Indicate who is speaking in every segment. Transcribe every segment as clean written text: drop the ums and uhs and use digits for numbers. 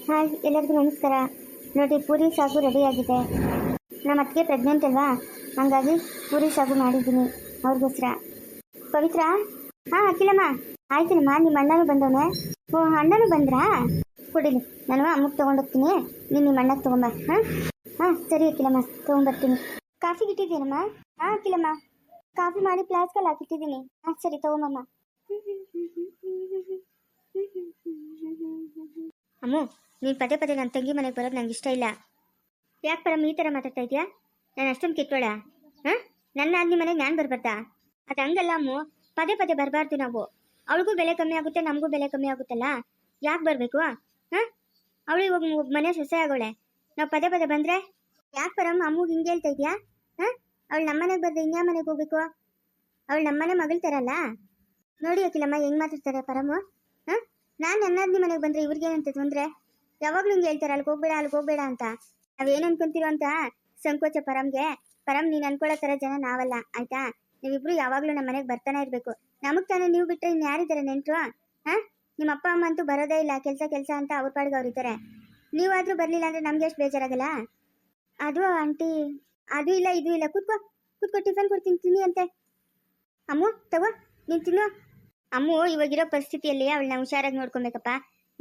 Speaker 1: Hi ಎಲ್ಲರಿಗೂ ನಮಸ್ಕಾರ. ನೋಡಿ ಪೂರಿ ಸಾಗು ರೆಡಿಯಾಗಿದೆ. ನಮ್ಮ ಅತ್ತಿಗೆ ಪ್ರೆಗ್ನೆಂಟ್ ಅಲ್ವಾ, ಹಂಗಾಗಿ ಪೂರಿ ಸಾಗು ಮಾಡಿದ್ದೀನಿ ಅವ್ರಿಗೋಸ್ಕರ. ಪವಿತ್ರ, ಹಾಂ ಅಖಿಲಮ್ಮ ಆಯ್ತೀನಮ್ಮ. ನಿಮ್ಮ ಅಣ್ಣನೂ ಬಂದವನೆ. ಓ ಅಣ್ಣನೂ ಬಂದ್ರಾ? ಕೊಡಿಲಿ, ನಾನು ಅಮ್ಮಗೆ ತೊಗೊಂಡೋಗ್ತೀನಿ, ನೀನು ನಿಮ್ಮ ಅಣ್ಣಗೆ ತೊಗೊಂಬ. ಹಾಂ ಸರಿ ಅಖಿಲಮ್ಮ, ತೊಗೊಂಬರ್ತೀನಿ. ಕಾಫಿಗೆ ಇಟ್ಟಿದ್ದೀನಮ್ಮ? ಹಾಂ ಅಖಿಲಮ್ಮ, ಕಾಫಿ ಮಾಡಿ ಫ್ಲಾಸ್ಕಲ್ಲಿ ಹಾಕಿಟ್ಟಿದ್ದೀನಿ. ಹಾಂ ಸರಿ ತೊಗೊಂಬಮ್ಮ. ಅಮ್ಮ, ನೀನು ಪದೇ ಪದೇ ನನ್ನ ತಂಗಿ ಮನೆಗೆ ಬರೋದು ನಂಗೆ ಇಷ್ಟ ಇಲ್ಲ. ಯಾಕೆ ಪರಮ್ ಈ ಥರ ಮಾತಾಡ್ತಾ ಇದೆಯಾ? ನಾನು ಅಷ್ಟೊಂದು ಕಿತ್ಬೇಡ. ಹಾಂ, ನನ್ನ ನಿಮ್ಮ ಮನೆಗೆ ನಾನು ಬರಬಾರ್ದಾ? ಅದು ಹಂಗಲ್ಲ ಅಮ್ಮ, ಪದೇ ಪದೇ ಬರಬಾರ್ದು ನಾವು. ಅವಳಿಗೂ ಬೆಲೆ ಕಮ್ಮಿ ಆಗುತ್ತೆ, ನಮಗೂ ಬೆಲೆ ಕಮ್ಮಿ ಆಗುತ್ತಲ್ಲ. ಯಾಕೆ ಬರಬೇಕು? ಹಾಂ, ಅವಳು ಇವಾಗ ಮನೆ ಸೊಸೆ ಆಗೋಳೆ, ನಾವು ಪದೇ ಪದೇ ಬಂದರೆ ಯಾಕೆ ಪರಮ್ ಅಮ್ಮಗೆ ಹಿಂಗೆ ಹೇಳ್ತಾ ಇದೆಯಾ? ಹಾಂ, ಅವಳು ನಮ್ಮ ಮನೆಗೆ ಬರ್ದೆ ಇನ್ಯಾ ಮನೆಗೆ ಹೋಗ್ಬೇಕು? ಅವಳು ನಮ್ಮನೆ ಮಗಳು ಥರಲ್ಲ. ನೋಡಿ ಅಖಿಲಮ್ಮ ಹೆಂಗೆ ಮಾತಾಡ್ತಾರೆ ಪರಮು. ಹಾಂ, ನಾನು ನನ್ನ ಮನೆಗೆ ಬಂದರೆ ಇವ್ರಿಗೇನಂತ ತೊಂದರೆ? ಯಾವಾಗಲೂ ಹಿಂಗೆ ಹೇಳ್ತಾರೆ, ಅಲ್ಲಿಗೆ ಹೋಗ್ಬೇಡ ಅಂತ. ನಾವೇನು ಅನ್ಕೊಂತೀರೋ ಅಂತ ಸಂಕೋಚ ಪರಮ್ಗೆ. ಪರಮ್ ನೀನು ಅನ್ಕೊಳ್ಳೋ ಥರ ಜನ ನಾವಲ್ಲ, ಆಯ್ತಾ? ನೀವಿಬ್ರು ಯಾವಾಗಲೂ ನಮ್ಮ ಮನೆಗೆ ಬರ್ತಾನೆ ಇರಬೇಕು. ನಮಗೆ ತಾನೇ ನೀವು ಬಿಟ್ಟರೆ ಇನ್ನು ಯಾರಿದ್ದಾರೆ ನೆಂಟರು? ಹಾಂ, ನಿಮ್ಮ ಅಪ್ಪ ಅಮ್ಮ ಅಂತೂ ಬರೋದೇ ಇಲ್ಲ, ಕೆಲಸ ಅಂತ ಅವ್ರ ಪಾಡಿಗೆ ಅವ್ರು ಇದ್ದಾರೆ. ನೀವಾದರೂ ಬರಲಿಲ್ಲ ಅಂದರೆ ನಮ್ಗೆ ಎಷ್ಟು ಬೇಜಾರಾಗಲ್ಲ? ಅದು ಆಂಟಿ, ಅದು ಇಲ್ಲ ಇದು ಇಲ್ಲ. ಕೂತ್ಕೋ ಟಿಫನ್ ಕೊಡ್ತೀನಿ, ತಿನ್ನಿ ಅಂತೆ. ಅಮ್ಮು ತಗೋ, ನೀನು ತಿನ್ನು. ಅಮ್ಮು ಇವಾಗಿರೋ ಪರಿಸ್ಥಿತಿಯಲ್ಲಿ ಅವಳನ್ನ ಹುಷಾರಾಗಿ ನೋಡ್ಕೊಬೇಕಪ್ಪ.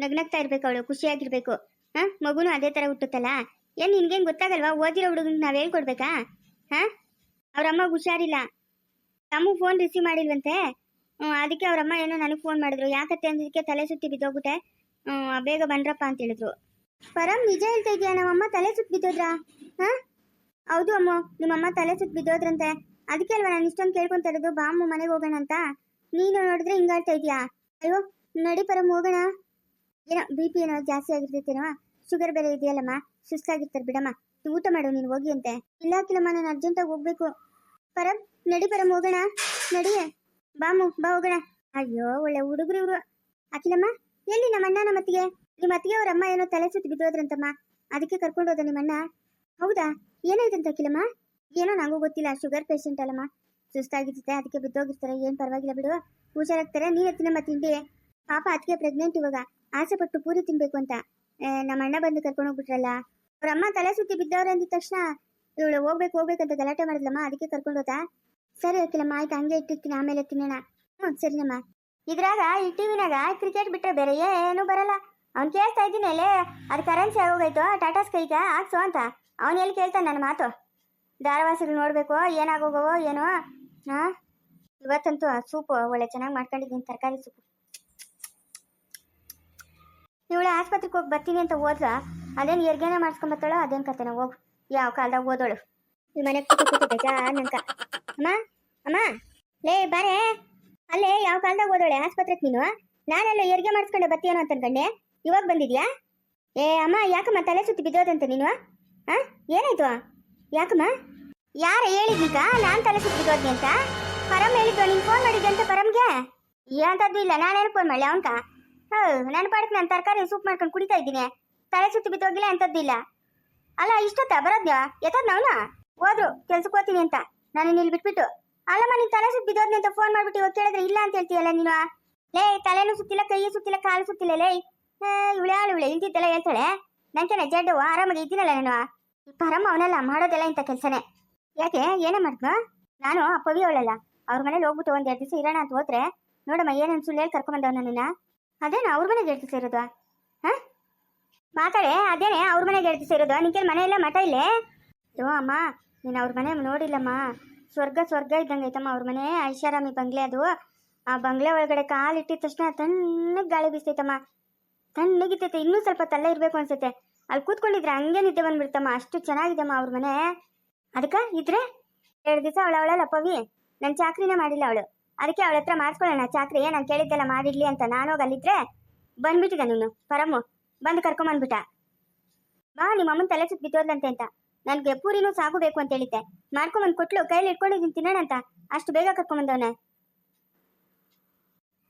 Speaker 1: ನಗ್ನಗ್ತಾ ಇರ್ಬೇಕು, ಅವಳು ಖುಷಿಯಾಗಿರ್ಬೇಕು. ಹಾಂ, ಮಗುನು ಅದೇ ಥರ ಹುಟ್ಟುತ್ತಲ್ಲ. ಏನು ನಿನ್ಗೇನು ಗೊತ್ತಾಗಲ್ವಾ? ಓದಿರೋ ಹುಡುಗನಿಗೆ ನಾವು ಹೇಳ್ಕೊಡ್ಬೇಕಾ? ಹಾಂ, ಅವ್ರಮ್ಮ ಹುಷಾರಿಲ್ಲ, ಅಮ್ಮ ಫೋನ್ ರಿಸೀವ್ ಮಾಡಿಲ್ವಂತೆ. ಅದಕ್ಕೆ ಅವ್ರಮ್ಮ ಏನೋ ನನಗೆ ಫೋನ್ ಮಾಡಿದ್ರು. ಯಾಕತ್ತೆ ಅಂದಿದ್ದಕ್ಕೆ ತಲೆ ಸುತ್ತಿ ಬಿದ್ದೋಗ್ಬಿಟ್ಟೆ, ಬೇಗ ಬನ್ರಪ್ಪ ಅಂತ ಹೇಳಿದ್ರು. ಪರಮ್ ನಿಜ ಹೇಳ್ತಾ ಇದೆಯಾ? ನಮ್ಮಮ್ಮ ತಲೆ ಸುತ್ತಿ ಬಿದ್ದೋದ್ರಾ? ಹಾಂ ಹೌದು ಅಮ್ಮ, ನಿಮ್ಮಮ್ಮ ತಲೆ ಸುತ್ತಿ ಬಿದ್ದೋದ್ರಂತೆ. ಅದಕ್ಕೆ ಅಲ್ವಾ ನಾನು ಇಷ್ಟೊಂದು ಕೇಳ್ಕೊತಾ ಇರೋದು, ಬಾ ಅಮ್ಮ ಮನೆಗೆ ಹೋಗೋಣ ಅಂತ. ನೀನು ನೋಡಿದ್ರೆ ಹಿಂಗಾಡ್ತಾ ಇದೆಯಾ? ಅಯ್ಯೋ ನಡಿ ಪರಮ್ ಹೋಗೋಣ. ಏನೋ BP ಏನೋ ಜಾಸ್ತಿ ಆಗಿರ್ತೈತೇನೋ, ಶುಗರ್ ಬೇರೆ ಇದೆಯಲ್ಲಮ್ಮ, ಸುಸ್ತಾಗಿರ್ತಾರೆ ಬಿಡಮ್ಮ. ಊಟ ಮಾಡು ನೀನು ಹೋಗಿ ಅಂತೆ. ಇಲ್ಲ ಅಖಿಲಮ್ಮ, ನಾನು ಅರ್ಜೆಂಟಾಗಿ ಹೋಗ್ಬೇಕು. ಪರಮ್ ನಡಿ ಪರಮ್ ಹೋಗೋಣ, ನಡಿ ಬಾಮು, ಬಾ ಹೋಗೋಣ. ಅಯ್ಯೋ ಒಳ್ಳೆ ಹುಡುಗರು ಇವರು. ಅಖಿಲಮ್ಮ ಎಲ್ಲಿ ನಮ್ಮ ಅಣ್ಣ? ನಮ್ಮ ಅತ್ತಿಗೆ ಅವ್ರ ಅಮ್ಮ ಏನೋ ತಲೆ ಸುತ್ತಿ ಬಿದ್ದೋದ್ರಂತಮ್ಮ, ಅದಕ್ಕೆ ಕರ್ಕೊಂಡು ಹೋದ ನಿಮ್ಮಣ್ಣ. ಹೌದಾ, ಏನಾಯ್ತಂತ ಅಖಿಲಮ್ಮ? ಏನೋ ನನಗೂ ಗೊತ್ತಿಲ್ಲ, ಶುಗರ್ ಪೇಷಂಟ್ ಅಲ್ಲಮ್ಮ, ಸುಸ್ತಾಗಿರುತ್ತೆ, ಅದಕ್ಕೆ ಬಿದ್ದೋಗಿರ್ತಾರೆ. ಏನು ಪರವಾಗಿಲ್ಲ ಬಿಡು, ಹುಷಾರಾಗ್ತಾರೆ. ನೀನು ತಿನ್ನಮ್ಮ ತಿಂಡಿ. ಪಾಪ ಅದಕ್ಕೆ ಪ್ರೆಗ್ನೆಂಟ್, ಇವಾಗ ಆಸೆ ಪಟ್ಟು ಪೂರಿ ತಿನ್ಬೇಕು ಅಂತ ನಮ್ಮ ಅಣ್ಣ ಬಂದು ಕರ್ಕೊಂಡು ಹೋಗ್ಬಿಟ್ರಲ್ಲ. ಅವ್ರ ಅಮ್ಮ ತಲೆ ಸುತ್ತಿ ಬಿದ್ದವ್ರೆ ಅಂದಿದ ತಕ್ಷಣ ಇವಳು ಹೋಗ್ಬೇಕಂತ ಗಲಾಟೆ ಮಾಡಿದ್ಲಮ್ಮ, ಅದಕ್ಕೆ ಕರ್ಕೊಂಡು ಹೋದ. ಸರಿ ಅಖಿಲಮ್ಮ, ಆಯ್ತು, ಹಂಗೆ ಇಟ್ಟಿರ್ತೀನಿ, ಆಮೇಲೆ ತಿನ್ನೋಣ. ಸರಿನಮ್ಮ. ಇದ್ರಾಗ ಈ ಟಿವಿನಾಗ ಕ್ರಿಕೆಟ್ ಬಿಟ್ಟರೆ ಬೇರೆ ಏನೂ ಬರಲ್ಲ. ಅವ್ನು ಕೇಳ್ತಾ ಇದ್ದೀನಿ ಅಲ್ಲೇ, ಅದು ಕರೆನ್ಸಿ ಆಗೋಗೈತು ಟಾಟಾ ಸ್ಕೈಗ ಹಾಕ್ಸು ಅಂತ. ಅವನು ಎಲ್ಲಿ ಕೇಳ್ತಾನೆ ನನ್ನ ಮಾತು? ಧಾರಾವಾಹಿಗಳು ನೋಡಬೇಕು, ಏನಾಗೋಗವೋ ಏನೋ. ಹಾಂ, ಇವತ್ತಂತೂ ಆ ಸೂಪು ಒಳ್ಳೆ ಚೆನ್ನಾಗಿ ಮಾಡ್ಕೊಂಡಿದ್ದೀನಿ, ತರಕಾರಿ ಸೂಪು. ಇವಳು ಆಸ್ಪತ್ರೆಗೆ ಹೋಗಿ ಬರ್ತೀನಿ ಅಂತ ಹೋದ್ಲ, ಅದೇನು ಎರ್ಗೇನ ಮಾಡಿಸ್ಕೊಂಬತ್ತಾಳೋ ಅದೇನು ಕತೆನ. ಹೋಗು, ಯಾವ ಕಾಲದಾಗ ಓದೋಳು ಈ ಮನೆಗೆ ಕೂತು ಬೇಜಾನಂಕ. ಅಮ್ಮ ಲೇ ಬಾರೆ, ಅಲ್ಲೇ ಯಾವ ಕಾಲದಾಗ ಓದೋಳೆ ಆಸ್ಪತ್ರೆಗೆ ನೀನು? ನಾನೆಲ್ಲ ಹೆರಿಗೆ ಮಾಡಿಸ್ಕೊಂಡೆ ಬತ್ತೀಯನೋ ಅಂತ ಅನ್ಕಂಡೆ, ಇವಾಗ ಬಂದಿದ್ಯಾ? ಏ ಅಮ್ಮ, ಯಾಕಮ್ಮ ತಲೆ ಸುತ್ತಿ ಬಿದ್ದೋದಂತೆ ನೀನು? ಹಾಂ, ಏನಾಯ್ತು? ಯಾಕಮ್ಮ? ಯಾರು ಹೇಳಿದ್ನೀಗ ನಾನು ತಲೆ ಸುತ್ತಿ ಬಿದ್ದೋದ್ನಿ ಅಂತ? ಪರಮ್ ಹೇಳಿದ್ವ ನೀನು ಫೋನ್ ಮಾಡಿದ್ದೆ ಅಂತ ಪರಮ್ಗೆ? ಏನಂತದ್ದು ಇಲ್ಲ, ನಾನೇನು ಫೋನ್ ಮಾಡಲಿ ಅವನ್ಕ? ನನ್ನ ಪಾಡಕ್ಕೆ ನಾನು ತರಕಾರಿ ಸೂಪ್ ಮಾಡ್ಕೊಂಡು ಕುಡಿತಾ ಇದ್ದೀನಿ, ತಲೆ ಸುತ್ತಿ ಬಿದ್ದೋಗಿಲ್ಲ ಎಂಥದ್ದು ಇಲ್ಲ. ಅಲ್ಲ ಇಷ್ಟೊತ್ತ ಬರೋದ್ಯಾ? ಎತ್ತದ್ ನಾವ್ನ ಹೋದ್ರು ಕೆಲ್ಸಕ್ಕೆ ಹೋಗ್ತೀನಿ ಅಂತ ನಾನು ಇಲ್ಲಿ ಬಿಟ್ಬಿಟ್ಟು. ಅಲ್ಲಮ್ಮ, ನೀನು ತಲೆ ಸುತ್ತಿ ಬಿದ್ದೋದ್ನಿ ಅಂತ ಫೋನ್ ಮಾಡ್ಬಿಟ್ಟು ಇವತ್ತು ಕೇಳಿದ್ರೆ ಇಲ್ಲ ಅಂತ ಹೇಳ್ತೀಯಲ್ಲ ನೀನು. ಲೇ ತಲೆನೂ ಸುತ್ತಿಲ್ಲ, ಕೈ ಸುತ್ತಿಲ್ಲ, ಕಾಲು ಸುತ್ತಿಲ್ಲ. ಲೇ ಇವಳೆ ಇಲ್ದಿದ್ದೆಲ್ಲ ಹೇಳ್ತಾಳೆ. ನಂತೇನೆ ಜಡ್ಡು ಆರಾಮಾಗಿ ಇದ್ದೀನಲ್ಲ ನಾನು. ಪರಮ್ಮ ಅವನೆಲ್ಲ ಮಾಡೋದೆಲ್ಲ ಇಂಥ ಕೆಲಸನೇ. ಯಾಕೆ ಏನೇ ಮಾಡಿದ್ನು? ನಾನು ಆ ಪವಿ ಅವಳಲ್ಲ, ಅವ್ರ ಮನೇಲಿ ಹೋಗ್ಬಿಟ್ಟು ಒಂದು 2 ದಿವಸ ಇರೋಣ ಅಂತ ಹೋದ್ರೆ ನೋಡಮ್ಮ ಏನೇನು ಸುಳ್ಳು ಹೇಳಿ ಕರ್ಕೊಂಬಂದವ್ ನನ್ನನ್ನು. ಅದೇನು ಅವ್ರ ಮನೆಗೆ 2 ದಿವಸ ಇರೋದು? ಹಾಂ ಮಾತಾಡೆ, ಅದೇನೆ ಅವ್ರ ಮನೆಗೆ 2 ದಿವಸ ಇರೋದು? ನಿಂಗೆ ಮನೆಯೆಲ್ಲ ಮಠ ಇಲ್ಲೇ? ಅಯ್ಯೋ ಅಮ್ಮ, ನೀನು ಅವ್ರ ಮನೆ ನೋಡಿಲ್ಲಮ್ಮ, ಸ್ವರ್ಗ ಇದ್ದಂಗೆ ಐತಮ್ಮ ಅವ್ರ ಮನೆ. ಐಷಾರಾಮಿ ಬಂಗ್ಲೆ ಅದು. ಆ ಬಂಗ್ಲೆ ಒಳಗಡೆ ಕಾಲಿಟ್ಟಿದ ತಕ್ಷಣ ತಣ್ಣಗೆ ಗಾಳಿ ಬೀಸ್ತೈತಮ್ಮ, ತಣ್ಣಗಿತ್ತೈತೆ. ಇನ್ನೂ ಸ್ವಲ್ಪ ತಲೆ ಇರಬೇಕು ಅನ್ಸುತ್ತೆ. ಅಲ್ಲಿ ಕೂತ್ಕೊಂಡಿದ್ರೆ ಹಂಗೆ ನಿದ್ದೆ ಬಂದ್ಬಿಡ್ತಮ್ಮ, ಅಷ್ಟು ಚೆನ್ನಾಗಿದೆಮ್ಮ ಅವ್ರ ಮನೆ. ಅದಕ್ಕೆ ಇದ್ರೆ 2 ದಿವಸ ಅವಳಲ್ಲ ಪವಿ, ನನ್ನ ಚಾಕ್ರಿನೇ ಮಾಡಿಲ್ಲ ಅವಳು. ಅದಕ್ಕೆ ಅವಳ ಹತ್ರ ಮಾಡಿಸ್ಕೊಳ್ಳೋಣ ಚಾಕ್ರಿ, ನಾನು ಕೇಳಿದ್ದೆಲ್ಲ ಮಾಡಿಡ್ಲಿ ಅಂತ. ನಾನು ಹೋಗಿ ಅಲ್ಲಿದ್ರೆ ಬಂದ್ಬಿಟ್ಟಿದ್ದ ನೀನು ಪರಮ್ಮು, ಬಂದು ಕರ್ಕೊಂಬಂದ್ಬಿಟ್ಟ. ಬಾ ನಿಮ್ಮ ಅಮ್ಮನ ತಲೆ ಸುತ್ತ ಬಿದ್ದೋದ್ಲಂತೆ ಅಂತ. ನನಗೆ ಪೂರಿನೂ ಸಾಗು ಬೇಕು ಅಂತ ಹೇಳಿದ್ದೆ, ಮಾಡ್ಕೊಂಬಂದು ಕೊಟ್ಲು, ಕೈಲಿ ಇಟ್ಕೊಂಡಿದ್ದೀನಿ ತಿನ್ನೋಣ ಅಂತ. ಅಷ್ಟು ಬೇಗ ಕರ್ಕೊಂಬಂದವನೆ.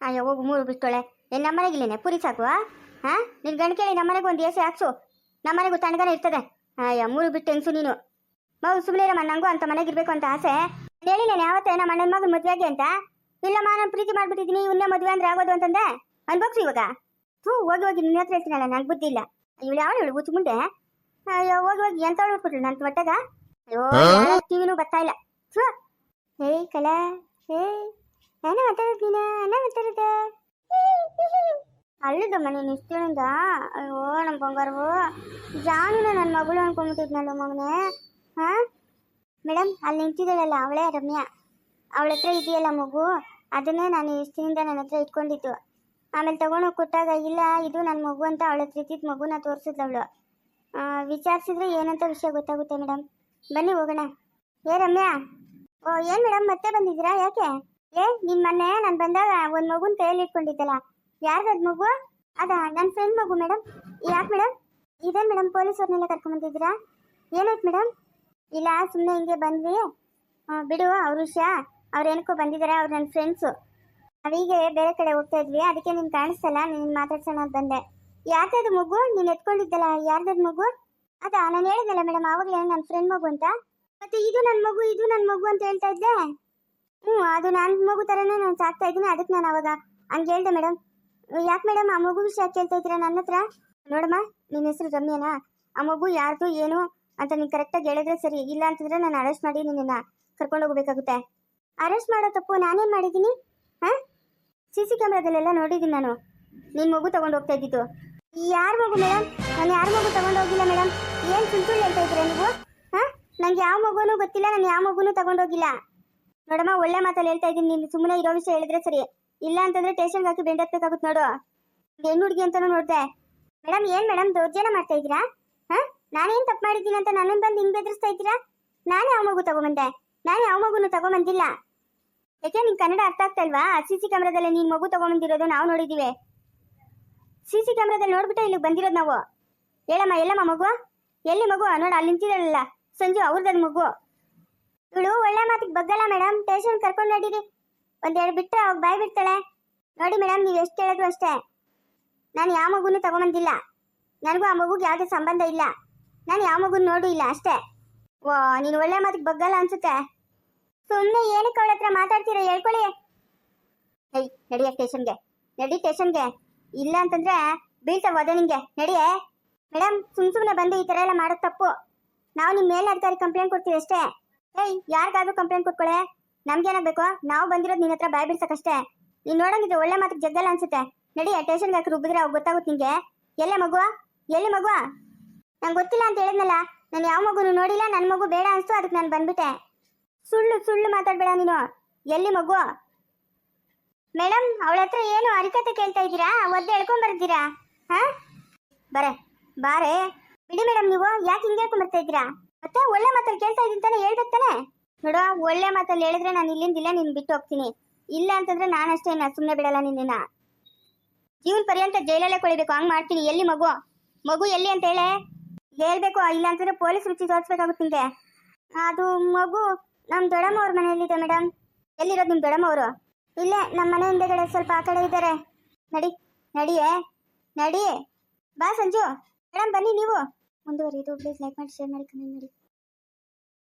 Speaker 1: ಅಯ್ಯೋ ಹೋಗು, 3 ಬಿಟ್ಟೋಳೆ. ಏನು ನಮ್ಮನೆಗಿಲ್ಲೇನೆ ಪೂರಿ ಸಾಕುವಾ? ಹಾಂ, ನಿನ್ನ ಗಂಡು ಕೇಳಿ ನಮ್ಮನೆಗೂ ಒಂದು ಏಸೆ ಹಾಕ್ಸು, ನಮ್ಮನೆಗೂ ತಣ್ಣಗಾನೆ ಇರ್ತದೆ. ಅಯ್ಯೋ 3 ಬಿಟ್ಟು ಹೆಂಗ್ಸು ನೀನು. ಬಾವು ಸುಮ್ಮನೆ ಇರಮ್ಮ, ನನಗೂ ಅಂತ ಮನೆಗಿರ್ಬೇಕು ಅಂತ ಆಸೆ. ಹೇಳಿ ನಾನು ಯಾವತ್ತೇ ನಮ್ಮ ಅಣ್ಣನ ಮಗನ ಮದುವೆಗೆ ಅಂತ. ಇಲ್ಲಮ್ಮ, ನಾನು ಪ್ರೀತಿ ಮಾಡ್ಬಿಟ್ಟಿದ್ದೀನಿ, ಇವನ್ನೇ ಮದುವೆ ಅಂದ್ರೆ ಆಗೋದು ಅಂತಂದೆ. ಅನ್ಬೋಗ್ಸು ಇವಾಗ. ಹೋಗಿ ನಿನ್ನ ಹತ್ರ ಹೇಳ್ತೀನಲ್ಲ, ನನಗೆ ಬುದ್ಧಿ ಇಲ್ಲ. ಇವಳು ಯಾವಳು ಇವಳು ಹುಚ್ಚು ಮುಂದೆ. ಅಯ್ಯೋ ಹೋಗಿ ಹೋಗಿ ಎಂತವಳು ಉಟ್ಬಿಟ್ಲು ನನ್ನ ಹೊಟ್ಟೆಗ. ಅಯ್ಯೋ ಟಿವಿನೂ ಬರ್ತಾ ಇಲ್ಲ. ಥು. ಏಯ್ ಕಲಾ, ಏಯ್ ಏನ ಮಾತಾಡೋದು ನೀನು? ಅನ್ನ ಮಾತಾಡೋದು ಅಲ್ಲದಮ್ಮ ನೀನು ಇಷ್ಟೇನಿಂದ. ಅಯ್ಯೋ ನಮ್ಮ ಬಂಗಾರವು ಜಾನುನ ನನ್ನ ಮಗಳು ಅನ್ಕೊಂಡ್ಬಿಟ್ಟಿದ್ನಲ್ಲ ಮಗನೇ. ಹಾ ಮೇಡಮ್, ಅಲ್ಲಿ ನಿಂತಿದ್ದಾಳಲ್ಲ ಅವಳೇ ರಮ್ಯಾ. ಅವಳ ಹತ್ರ ಇದೆಯಲ್ಲ ಮಗು, ಅದನ್ನೇ ನಾನು ಇಷ್ಟಿನಿಂದ ನನ್ನ ಹತ್ರ ಇಟ್ಕೊಂಡಿದ್ದು. ಆಮೇಲೆ ತಗೊಂಡೋಗಿ ಕೊಟ್ಟಾಗ ಇಲ್ಲ ಇದು ನನ್ನ ಮಗು ಅಂತ ಅವಳ ಹತ್ರ ಇದ್ದಿದ್ದು ಮಗುನ ತೋರಿಸಿದ್ಲವಳು. ವಿಚಾರಿಸಿದ್ರೆ ಏನಂತ ವಿಷಯ ಗೊತ್ತಾಗುತ್ತೆ ಮೇಡಮ್. ಬನ್ನಿ ಹೋಗೋಣ. ಏ ರಮ್ಯಾ. ಓ ಏನು ಮೇಡಮ್ ಮತ್ತೆ ಬಂದಿದ್ದೀರಾ? ಯಾಕೆ? ನಿನ್ನ ಮೊನ್ನೆ ನಾನು ಬಂದಾಗ ಒಂದು ಮಗುನ ಕೈಯಲ್ಲಿ ಇಟ್ಕೊಂಡಿದ್ದಲ್ಲ, ಯಾರ್ದದು ಮಗು? ಅದ ನನ್ನ ಫ್ರೆಂಡ್ ಮಗು ಮೇಡಮ್. ಯಾಕೆ ಮೇಡಮ್? ಇದೇನು ಮೇಡಮ್ ಪೊಲೀಸವ್ರನ್ನೆಲ್ಲ ಕರ್ಕೊಂಬಂದಿದ್ದೀರಾ? ಏನಾಯ್ತು ಮೇಡಮ್? ಇಲ್ಲ ಸುಮ್ಮನೆ ಹಿಂಗೆ ಬಂದ್ವಿ. ಬಿಡು ಅವ್ರ ವಿಷಯ. ಅವ್ರು ಏನಕ್ಕೋ ಬಂದಿದ್ದಾರೆ, ಅವ್ರು ನನ್ನ ಫ್ರೆಂಡ್ಸು. ನಾವೀಗೆ ಬೇರೆ ಕಡೆ ಹೋಗ್ತಾ ಇದ್ವಿ, ಅದಕ್ಕೆ ನೀನು ಕಾಣಿಸ್ತಲ್ಲ, ನೀನು ಮಾತಾಡ್ಸೋಣ ಅಂತ ಬಂದೆ. ಯಾರ್ದದು ಮಗು ನೀನು ಎತ್ಕೊಂಡಿದ್ದಲ್ಲ? ಯಾರ್ದದು ಮಗು? ಅದಾ ನಾನು ಹೇಳಿದ್ನಲ್ಲ ಮೇಡಮ್ ಆವಾಗಲೇ ನನ್ನ ಫ್ರೆಂಡ್ ಮಗು ಅಂತ. ಮತ್ತೆ ಇದು ನನ್ನ ಮಗು, ಇದು ನನ್ನ ಮಗು ಅಂತ ಹೇಳ್ತಾ ಇದ್ದೆ. ಅದು ನನ್ನ ಮಗು ಥರನೇ ನಾನು ಸಾಕ್ತಾ ಇದ್ದೀನಿ, ಅದಕ್ಕೆ ನಾನು ಅವಾಗ ಹಂಗೆ ಹೇಳ್ದೆ ಮೇಡಮ್. ಯಾಕೆ ಮೇಡಮ್ ಆ ಮಗು ವಿಷಯ ಕೇಳ್ತಾ ಇದ್ದೀರಾ ನನ್ನ ಹತ್ರ? ನೋಡಮ್ಮ, ನಿನ್ನ ಹೆಸರು ರಮ್ಯಾನಾ? ಆ ಮಗು ಯಾರ್ದು ಏನು ಅಂತ ನೀನು ಕರೆಕ್ಟಾಗಿ ಹೇಳಿದ್ರೆ ಸರಿ. ಇಲ್ಲ ಅಂತಂದರೆ ನಾನು ಅರೆಸ್ಟ್ ಮಾಡಿ ನಿನ್ನನ್ನು ಕರ್ಕೊಂಡು ಹೋಗ್ಬೇಕಾಗುತ್ತೆ. ಅರೆಸ್ಟ್ ಮಾಡೋ ತಪ್ಪು ನಾನೇನು ಮಾಡಿದ್ದೀನಿ? ಹಾಂ, CC ಕ್ಯಾಮ್ರಾದಲ್ಲೆಲ್ಲ ನೋಡಿದ್ದೀನಿ ನಾನು ನಿನ್ನ ಮಗು ತಗೊಂಡು ಹೋಗ್ತಾ ಇದ್ದಿದ್ದು. ಯಾರ ಮಗು ಮೇಡಮ್? ನಾನು ಯಾರ ಮಗು ತಗೊಂಡು ಹೋಗಿಲ್ಲ ಮೇಡಮ್. ಏನು ಸುಳ್ಳು ಹೇಳ್ತಾ ಇದ್ದೀರಾ ನೀವು? ಹಾಂ, ನನಗೆ ಯಾವ ಮಗುನೂ ಗೊತ್ತಿಲ್ಲ, ನಾನು ಯಾವ ಮಗುನೂ ತಗೊಂಡೋಗಿಲ್ಲ. ನೋಡಮ್ಮ, ಒಳ್ಳೆ ಮಾತಲ್ಲಿ ಹೇಳ್ತಾ ಇದ್ದೀನಿ, ನೀನು ಸುಮ್ಮನೆ ಇರೋ ವಿಷಯ ಹೇಳಿದ್ರೆ ಸರಿ. ಇಲ್ಲ ಅಂತಂದರೆ ಟೇಷನ್ಗೆ ಹಾಕಿ ಬೆಂಡ್ ಹತ್ಬೇಕಾಗುತ್ತೆ ನೋಡು. ಹೆಣ್ಣು ಹುಡುಗಿ ಅಂತಲೂ ನೋಡಿದೆ. ಮೇಡಮ್ ಏನು ಮೇಡಮ್ ದೌರ್ಜನ್ಯ ಮಾಡ್ತಾ ಇದ್ದೀರಾ? ಹಾಂ, ನಾನೇನು ತಪ್ಪು ಮಾಡಿದ್ದೀನಿ ಅಂತ ನನ್ನನ್ನು ಬಂದು ಹಿಂಗೆ ಬೆದರಿಸ್ತಾ ಇದ್ದೀರಾ? ನಾನು ಯಾವ ಮಗು ತಗೊಂಬಂದೆ? ನಾನು ಯಾವ ಮಗುನೂ ತಗೊಂಬಂದಿಲ್ಲ. ಯಾಕೆ ನಿಂಗೆ ಕನ್ನಡ ಅರ್ಥ ಆಗ್ತಾ ಇಲ್ವಾ? CC ಕ್ಯಾಮ್ರಾದಲ್ಲಿ ನೀನು ಮಗು ತಗೊಂಬಂದಿರೋದು ನಾವು ನೋಡಿದ್ದೀವಿ. CC ಕ್ಯಾಮ್ರಾದಲ್ಲಿ ನೋಡ್ಬಿಟ್ಟು ಇಲ್ಲಿಗೆ ಬಂದಿರೋದು ನಾವು. ಹೇಳಮ್ಮ, ಎಲ್ಲಮ್ಮ ಮಗು? ಎಲ್ಲಿ ಮಗು? ನೋಡು ಅಲ್ಲಿ ನಿಂತಿದ್ದಾಳಲ್ಲ ಸಂಜು, ಅವ್ರದ್ದು ಮಗು. ಇವಳು ಒಳ್ಳೆ ಮಾತಿಗೆ ಬಗ್ಗಲ್ಲ ಮೇಡಮ್. ಟೇಷನ್ ಕರ್ಕೊಂಡು ನಡೀರಿ. ಒಂದೆರಡು ಬಿಟ್ಟರೆ ಅವಾಗ ಬಾಯ್ ಬಿಡ್ತಾಳೆ. ನೋಡಿ ಮೇಡಮ್, ನೀವು ಎಷ್ಟು ಹೇಳಿದ್ರು ಅಷ್ಟೇ, ನಾನು ಯಾವ ಮಗುನೂ ತಗೊಂಬಂದಿಲ್ಲ. ನನಗೂ ಆ ಮಗುಗೆ ಯಾವುದೇ ಸಂಬಂಧ ಇಲ್ಲ. ನಾನು ಯಾವ ಮಗುನ ನೋಡೂ ಇಲ್ಲ ಅಷ್ಟೇ. ಓ, ನೀನು ಒಳ್ಳೆ ಮಾತಿಗೆ ಬಗ್ಗಲ್ಲ ಅನ್ಸುತ್ತೆ. ಸುಮ್ಮನೆ ಏನಕ್ಕೆ ಅವಳ ಹತ್ರ ಮಾತಾಡ್ತೀರಾ? ಹೇಳ್ಕೊಳ್ಳಿ. ಏಯ್ ನಡಿಯ ಸ್ಟೇಷನ್ಗೆ, ನಡಿ ಸ್ಟೇಷನ್ಗೆ. ಇಲ್ಲ ಅಂತಂದ್ರೆ ಬೀಳ್ತಾವ ಅದ ನಿಂಗೆ. ನಡಿಯೇ ಮೇಡಮ್. ಸುಮ್ಮನೆ ಬಂದು ಈ ಥರ ಎಲ್ಲ ಮಾಡೋದು ತಪ್ಪು. ನಾವು ನಿಮ್ಮ ಮೇಲಧಿಕಾರಿ ಕಂಪ್ಲೇಂಟ್ ಕೊಡ್ತೀವಿ ಅಷ್ಟೇ. ಏಯ್ ಯಾರಿಗಾದ್ರೂ ಕಂಪ್ಲೇಂಟ್ ಕೊಟ್ಕೊಳ್ಳೆ, ನಮ್ಗೇನಾಗಬೇಕು? ನಾವು ಬಂದಿರೋದು ನಿನ್ನ ಹತ್ರ ಬಾಯ್ ಬಿಡ್ಸಕ್ಕಷ್ಟೇ. ನೀನು ನೋಡೋಂಗಿದ್ರೆ ಒಳ್ಳೆ ಮಾತಿಗೆ ಜಗ್ಗಲ್ಲ ಅನ್ಸುತ್ತೆ. ನಡಿ ಸ್ಟೇಷನ್ಗೆ ಹಾಕಿ ರುಬ್ಬಿದ್ರೆ ಅವಾಗ ಗೊತ್ತಾಗುತ್ತೆ ನಿಂಗೆ. ಎಲ್ಲೇ ಮಗು? ಎಲ್ಲಿ ಮಗು? ನಂಗೆ ಗೊತ್ತಿಲ್ಲ ಅಂತ ಹೇಳಿದ್ನಲ್ಲ. ನಾನು ಯಾವ ಮಗುನು ನೋಡಿಲ್ಲ, ನನ್ನ ಮಗು ಬೇಡ ಅನಿಸ್ತು, ಅದಕ್ಕೆ ನಾನು ಬಂದ್ಬಿಟ್ಟೆ. ಸುಳ್ಳು ಸುಳ್ಳು ಮಾತಾಡಬೇಡ ನೀನು. ಎಲ್ಲಿ ಮಗು? ಮೇಡಮ್, ಅವಳ ಹತ್ರ ಏನು ಅರಿಕತೆ ಕೇಳ್ತಾ ಇದ್ದೀರಾ? ಒದ್ದೆ ಹೇಳ್ಕೊಂಬರ್ತೀರಾ? ಹಾಂ, ಬಾರೆ ಬಿಡಿ ಮೇಡಮ್. ನೀವು ಯಾಕೆ ಹಿಂಗೆ ಹೇಳ್ಕೊಂಬರ್ತಾ ಇದ್ದೀರಾ? ಮತ್ತೆ ಒಳ್ಳೆ ಮಾತಲ್ಲಿ ಕೇಳ್ತಾ ಇದ್ದೀನಿ ತಾನೆ, ಹೇಳ್ಬೇಕು ತಾನೆ. ನೋಡುವ, ಒಳ್ಳೆ ಮಾತಲ್ಲಿ ಹೇಳಿದ್ರೆ ನಾನು ಇಲ್ಲಿಂದಿಲ್ಲ ನೀನು ಬಿಟ್ಟು ಹೋಗ್ತೀನಿ. ಇಲ್ಲ ಅಂತಂದ್ರೆ ನಾನಷ್ಟೇ ಸುಮ್ಮನೆ ಬಿಡಲ್ಲ ನಿನ್ನ. ಜೀವನ ಪರ್ಯಂತ ಜೈಲಲ್ಲೇ ಕೊಳಿಬೇಕು, ಹಂಗೆ ಮಾಡ್ತೀನಿ. ಎಲ್ಲಿ ಮಗು? ಮಗು ಎಲ್ಲಿ ಅಂತ ಹೇಳ್ಬೇಕು. ಇಲ್ಲ ಅಂತಂದ್ರೆ ಪೊಲೀಸ್ ರುಚಿ ತೋರಿಸ್ಬೇಕಾಗುತ್ತೆ ನಿಮಗೆ. ಅದು ಮಗು ನಮ್ಮ ದೊಡ್ಡಮ್ಮ ಅವ್ರ ಮನೆಯಲ್ಲಿದೆ ಮೇಡಮ್. ಎಲ್ಲಿರೋದು ನಿಮ್ಮ ದೊಡ್ಡಮ್ಮ ಅವರು? ಇಲ್ಲೇ ನಮ್ಮ ಮನೆ ಹಿಂದೆಗಡೆ ಸ್ವಲ್ಪ ಆ ಕಡೆ ಇದ್ದಾರೆ. ನಡಿ ಬಾ ಸಂಜು. ಮೇಡಮ್ ಬನ್ನಿ ನೀವು. ಮುಂದುವರಿಯೋದು ಪ್ಲೀಸ್ ಲೈಕ್ ಮಾಡಿ, ಶೇರ್ ಮಾಡಿ, ಕಮೆಂಟ್ ಮಾಡಿ.